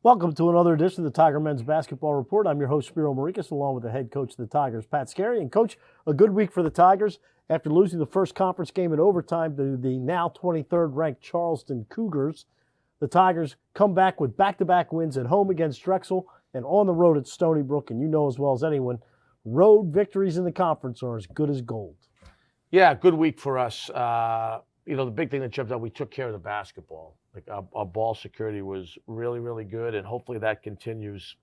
Welcome to another edition of the Tiger Men's Basketball Report. I'm your host, Spiro Marikas, along with the head coach of the Tigers, Pat Scarry. And, Coach, a good week for the Tigers. After losing the first conference game in overtime to the now 23rd-ranked Charleston Cougars, the Tigers come back with back-to-back wins at home against Drexel and on the road at Stony Brook. And you know as well as anyone, road victories in the conference are as good as gold. Yeah, good week for us. The big thing that jumped out, we took care of the basketball. Like our ball security was really, really good, and hopefully that continues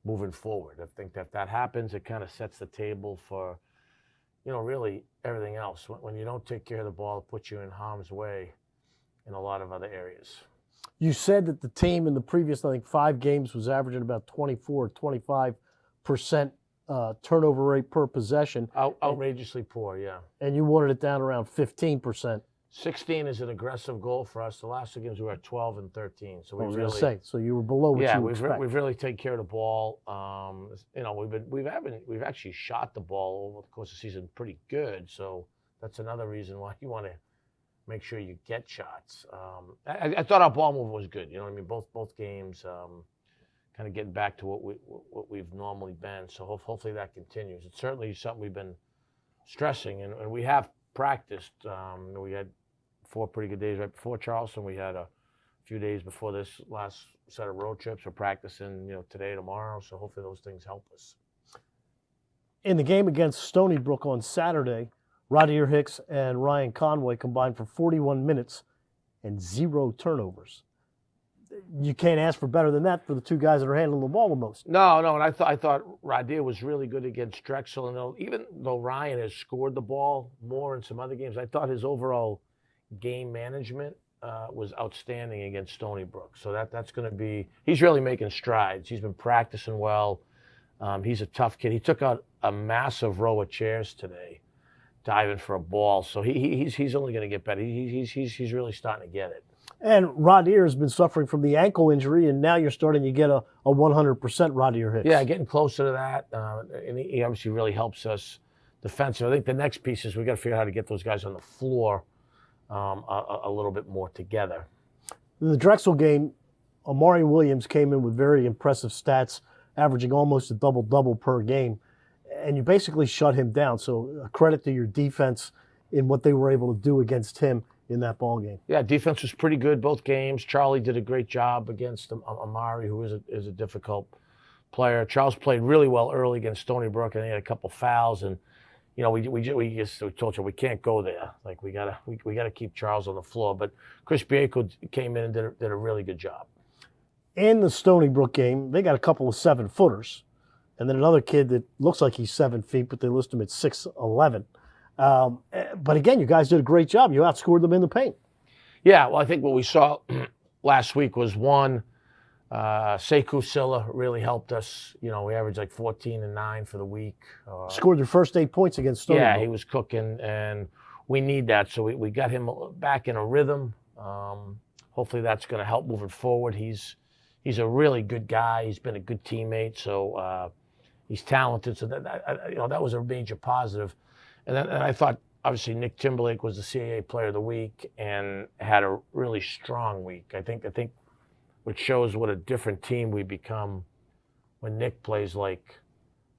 moving forward. I think that happens, it kind of sets the table for, really everything else. When you don't take care of the ball, it puts you in harm's way in a lot of other areas. You said that the team in the previous, 5 games was averaging about 24 or 25% turnover rate per possession. Outrageously poor, yeah. And you wanted it down around 15%. 16 is an aggressive goal for us. The last 2 games we were at 12 and 13. So we so you were below what you expect. We've really taken care of the ball. We've actually shot the ball over the course of the season pretty good. So that's another reason why you want to make sure you get shots. I thought our ball movement was good. Both games, kind of getting back to what we've normally been. So hopefully that continues. It's certainly something we've been stressing, and we have practiced. We had 4 pretty good days right before Charleston. We had a few days before this last set of road trips. We're practicing, today, tomorrow. So hopefully those things help us. In the game against Stony Brook on Saturday, Rodier Hicks and Ryan Conway combined for 41 minutes and 0 turnovers. You can't ask for better than that for the 2 guys that are handling the ball the most. No, and I thought Rodier was really good against Drexel. And even though Ryan has scored the ball more in some other games, I thought his overall game management was outstanding against Stony Brook. So that's going to be – he's really making strides. He's been practicing well. He's a tough kid. He took out a massive row of chairs today, diving for a ball. So he's only going to get better. He's really starting to get it. And Rodier has been suffering from the ankle injury, and now you're starting to get a 100% Rodier Hicks. Yeah, getting closer to that. And he obviously really helps us defensively. I think the next piece is we got to figure out how to get those guys on the floor a little bit more together. In the Drexel game, Amari Williams came in with very impressive stats, averaging almost a double-double per game, and you basically shut him down. So credit to your defense in what they were able to do against him in that ball game. Yeah, defense was pretty good both games. Charlie did a great job against Amari, who is a difficult player. Charles played really well early against Stony Brook, and he had a couple fouls. And we told you we can't go there. Like we gotta keep Charles on the floor. But Chris Bianco came in and did a really good job. In the Stony Brook game, they got a couple of 7-footers, and then another kid that looks like he's 7 feet, but they list him at 6'11". But again, you guys did a great job. You outscored them in the paint. Yeah, well, I think what we saw last week was one, Sekou Silla really helped us. We averaged like 14 and 9 for the week. Scored their first 8 points against Stony Brook. Yeah, he was cooking, and we need that. So we got him back in a rhythm. Hopefully that's going to help moving forward. He's a really good guy. He's been a good teammate, so he's talented. So that was a major positive. And I thought, obviously, Nick Timberlake was the CAA Player of the Week and had a really strong week. I think which shows what a different team we become when Nick plays like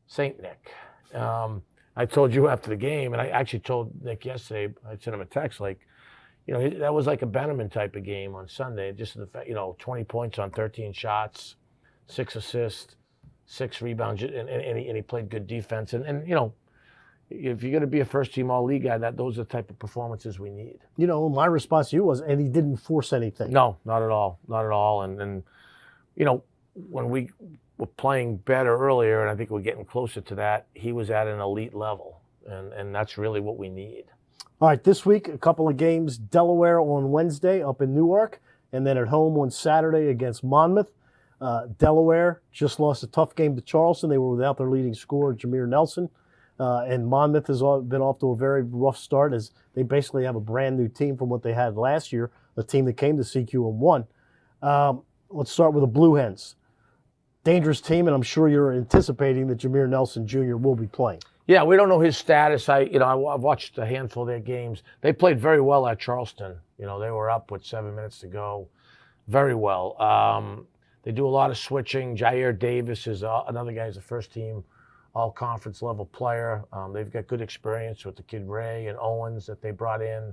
Saint Nick. I told you after the game, and I actually told Nick yesterday, I sent him a text, that was like a Benjamin type of game on Sunday. Just the fact, 20 points on 13 shots, 6 assists, 6 rebounds, and he played good defense. And if you're going to be a first-team All-League guy, those are the type of performances we need. My response to you was, and he didn't force anything. No, not at all. Not at all. And when we were playing better earlier, and I think we're getting closer to that, he was at an elite level, and that's really what we need. All right, this week, a couple of games. Delaware on Wednesday up in Newark, and then at home on Saturday against Monmouth. Delaware just lost a tough game to Charleston. They were without their leading scorer, Jameer Nelson. And Monmouth has been off to a very rough start as they basically have a brand new team from what they had last year, a team that came to CQ and won. Let's start with the Blue Hens. Dangerous team, and I'm sure you're anticipating that Jameer Nelson Jr. will be playing. Yeah, we don't know his status. I've watched a handful of their games. They played very well at Charleston. They were up with 7 minutes to go, very well. They do a lot of switching. Jair Davis is another guy who's a first-team all-conference level player. They've got good experience with the kid Ray and Owens that they brought in.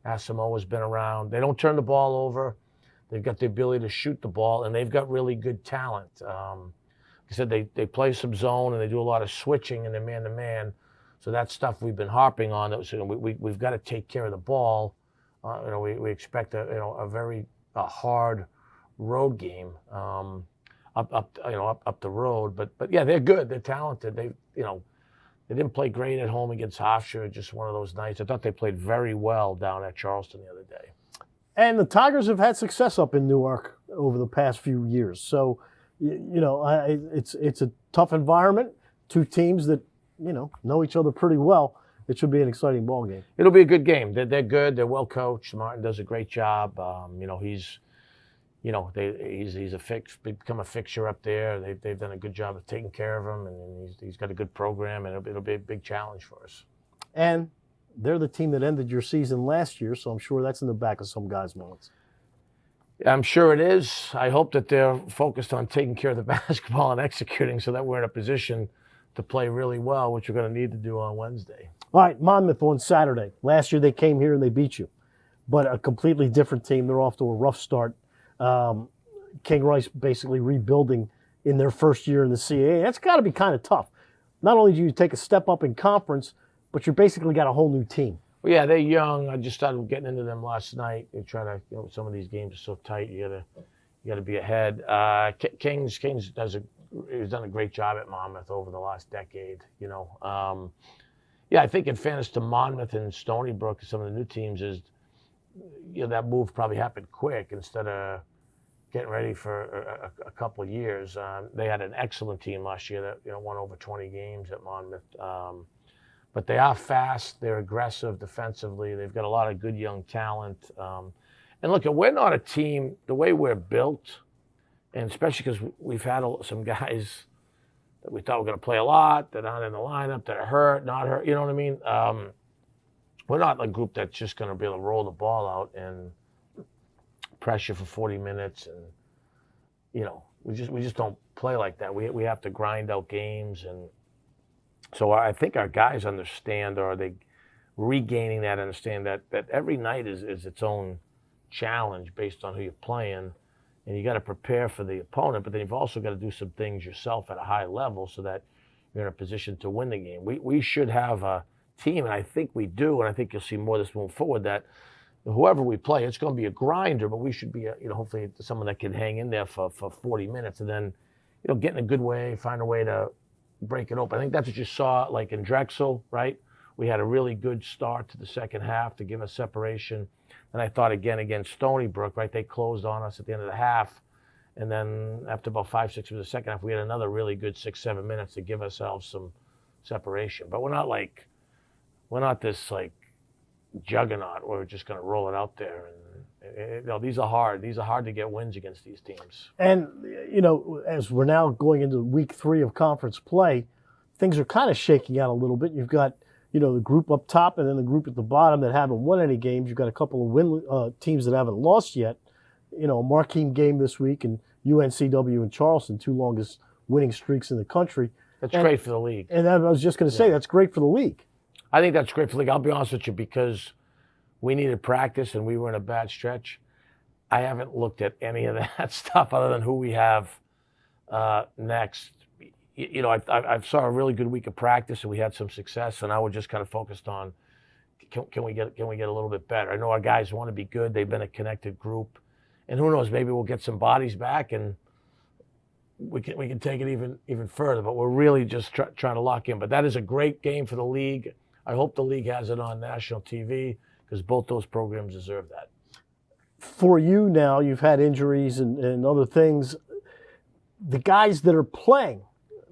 Asamoah's been around. They don't turn the ball over. They've got the ability to shoot the ball, and they've got really good talent. Like I said, they play some zone, and they do a lot of switching in their man-to-man. So that's stuff we've been harping on. That we've got to take care of the ball. We expect a very hard road game up the road. But yeah, they're good. They're talented. They didn't play great at home against Hofstra. Just one of those nights. I thought they played very well down at Charleston the other day. And the Tigers have had success up in Newark over the past few years. So, it's a tough environment. Two teams that, know each other pretty well. It should be an exciting ball game. It'll be a good game. They're good. They're well coached. Martin does a great job. He's become a fixture up there. They've done a good job of taking care of him, and he's got a good program, and it'll be a big challenge for us. And they're the team that ended your season last year, so I'm sure that's in the back of some guys' minds. I'm sure it is. I hope that they're focused on taking care of the basketball and executing so that we're in a position to play really well, which we're going to need to do on Wednesday. All right, Monmouth on Saturday. Last year they came here and they beat you, but a completely different team. They're off to a rough start. King Rice basically rebuilding in their first year in the CAA. That's got to be kind of tough. Not only do you take a step up in conference, but you basically got a whole new team. Well, yeah, they're young. I just started getting into them last night. They try to, some of these games are so tight. You gotta be ahead. Kings has done a great job at Monmouth over the last decade. I think in fairness to Monmouth and Stony Brook and some of the new teams is, that move probably happened quick instead of getting ready for a couple of years. They had an excellent team last year that won over 20 games at Monmouth. But they are fast. They're aggressive defensively. They've got a lot of good young talent. And look, we're not a team, the way we're built, and especially because we've had some guys that we thought were going to play a lot, that aren't in the lineup, that are hurt, not hurt, you know what I mean? We're not a group that's just going to be able to roll the ball out and pressure for 40 minutes. And, we just don't play like that. We have to grind out games. And so I think our guys understand, or are they regaining that understanding that every night is its own challenge based on who you're playing. And you got to prepare for the opponent, but then you've also got to do some things yourself at a high level so that you're in a position to win the game. We should have a team, and I think we do, and I think you'll see more of this moving forward, that whoever we play, it's going to be a grinder, but we should be, hopefully someone that can hang in there for 40 minutes and then, get in a good way, find a way to break it open. I think that's what you saw, like in Drexel, right? We had a really good start to the second half to give us separation. And I thought again against Stony Brook, right? They closed on us at the end of the half. And then after about 5-6 minutes of the second half, we had another really good 6-7 minutes to give ourselves some separation. But we're not this like juggernaut. We're just going to roll it out there. And these are hard. These are hard to get wins against these teams. And, as we're now going into week 3 of conference play, things are kind of shaking out a little bit. You've got, the group up top and then the group at the bottom that haven't won any games. You've got a couple of teams that haven't lost yet. A Marquine game this week and UNCW and Charleston, 2 longest winning streaks in the country. That's great for the league. And I was just going to say, that's great for the league. I think that's great for the league. I'll be honest with you, because we needed practice and we were in a bad stretch. I haven't looked at any of that stuff other than who we have next. I saw a really good week of practice and we had some success, and I was just kind of focused on can we get a little bit better. I know our guys want to be good. They've been a connected group, and who knows, maybe we'll get some bodies back and we can take it even further. But we're really just trying to lock in. But that is a great game for the league. I hope the league has it on national TV because both those programs deserve that. For you now, you've had injuries and other things. The guys that are playing,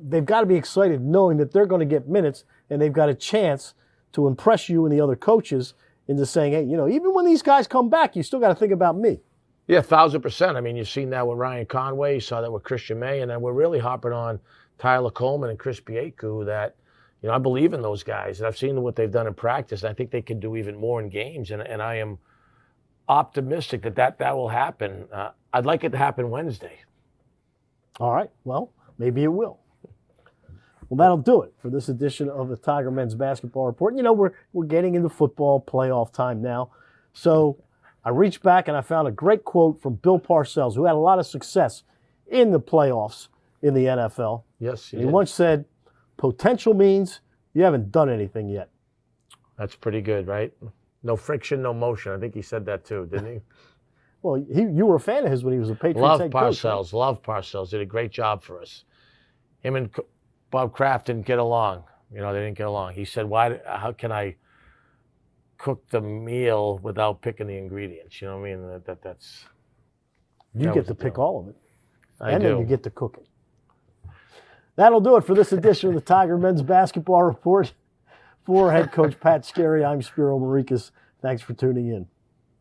they've got to be excited knowing that they're going to get minutes and they've got a chance to impress you and the other coaches into saying, hey, even when these guys come back, you still got to think about me. Yeah, 1,000%. I mean, you've seen that with Ryan Conway. You saw that with Christian May. And then we're really hopping on Tyler Coleman and Chris Pieku that, I believe in those guys. And I've seen what they've done in practice. And I think they can do even more in games. And I am optimistic that will happen. I'd like it to happen Wednesday. All right. Well, maybe it will. Well, that'll do it for this edition of the Tiger Men's Basketball Report. You know, we're getting into football playoff time now. So I reached back and I found a great quote from Bill Parcells, who had a lot of success in the playoffs in the NFL. Yes, he once said, potential means you haven't done anything yet. That's pretty good, right? No friction, no motion. I think he said that too, didn't he? Well, you were a fan of his when he was a Patriots Love head coach. Parcells. Love Parcells. Did a great job for us. Him and Bob Kraft didn't get along. You know, they didn't get along. He said, how can I cook the meal without picking the ingredients? You know what I mean? That's You get to pick all of it. And then you get to cook it. That'll do it for this edition of the Tiger Men's Basketball Report. For head coach Pat Scarry, I'm Spiro Marikas. Thanks for tuning in.